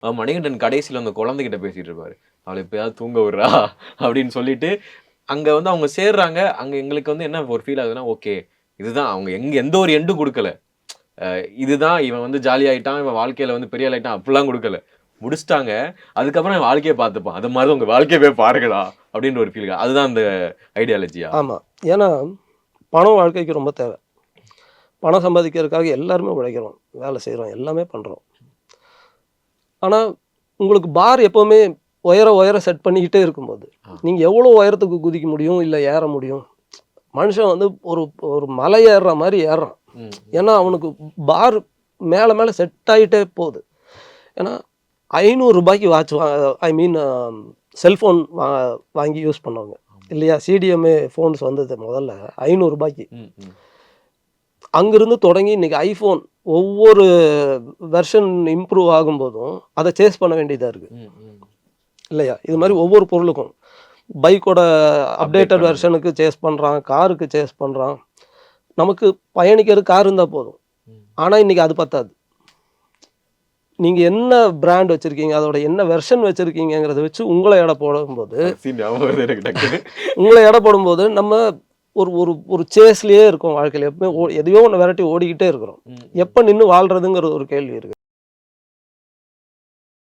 மணிகண்டன் கடைசியில அந்த குழந்தைகிட்ட பேசிட்டு இருப்பாரு. "அவள எப்பயாவது தூங்க விட்றா" அப்படின்னு சொல்லிட்டு, அங்க வந்து அவங்க சேர்றாங்க. அங்க எங்களுக்கு வந்து என்ன ஒரு ஃபீல் ஆகுதுன்னா, ஓகே. இதுதான் அவங்க எந்த ஒரு எண்டும் குடுக்கல. இதுதான் இவன் வந்து ஜாலி ஆயிட்டான். இவன் வாழ்க்கையில வந்து பெரிய ஆள் ஆயிட்டான். அப்படிலாம் குடுக்கல. முடிச்சுட்டாங்க. அதுக்கப்புறம் இவன் வாழ்க்கைய பார்த்துப்பான். அது மாரி தான் உங்க வாழ்க்கைய போய் பாருங்கடா! அப்படின்ற ஒரு ஃபீல். அதுதான் அந்த ஐடியாலஜியா? ஆமா. ஏன்னா, பணம் வாழ்க்கைக்கு ரொம்ப தேவை. பணம் சம்பாதிக்கிறதுக்காக எல்லாருமே உழைக்கிறோம். வேலை செய்றோம். எல்லாமே பண்றோம். ஆனா, உங்களுக்கு பார் எப்பவுமே உயர, உயர செட் பண்ணிக்கிட்டே இருக்கும்போது, ஆ. நீங்க எவ்வளோ உயரத்துக்கு குதிக்க முடியும்? இல்ல ஏற முடியும்? மனுஷன் வந்து ஒரு ஒரு மலை ஏறுற மாரி ஏறுறான். ம். ஏன்னா, அவனுக்கு பார் மேல, மேல செட் ஆயிட்டே போகுது. ஏன்னா, ரூ. 500க்கு வாட்ச் ஐ மீன் செல்ஃபோன் வாங்கி யூஸ் பண்ணவங்க. ஆமா. இல்லையா? சிடிஎம்ஏ ஃபோன்ஸ் வந்தது முதல்ல ரூ. 500க்கு. ம், ம். அங்கிருந்து தொடங்கி இன்னைக்கு ஐஃபோன் ஒவ்வொரு வெர்ஷன் இம்ப்ரூவ் ஆகும்போதும், அத சேஸ் பண்ண வேண்டியதா இருக்கு. ம், ம். இல்லையா? இது மாரி ஆமா. ஒவ்வொரு பொருளுக்கும். பைக்கோட அப்டேட் அப்டேட்டட் பண்ணணும். வெர்ஷனுக்கு சேஸ் பண்றான். காருக்கு சேஸ் பண்றான். நமக்கு பயணிக்கிறதுக்கு கார் இருந்தா போதும். ம். ஆனா, இன்னைக்கு அது பத்தாது. நீங்க என்ன பிராண்ட் வச்சிருக்கீங்க? அதோட என்ன வெர்ஷன் வச்சிருக்கீங்கங்கிறத வச்சு உங்கள எடை போடும்போது அந்த சீன் ஞாபகம் வருது எனக்கு டக்குனு. உங்கள எடை போடும்போது நம்ம ஒரு ஒரு ஒரு சேஸ்லயே இருக்கோம் வாழ்க்கையில. எப்பவுமே எதையோ ஒண்ணு வெரட்டி ஓடிக்கிட்டே இருக்கிறோம். ம், ம். எப்ப நின்னு வாழ்றதுங்கிற ஒரு கேள்வி இருக்கு.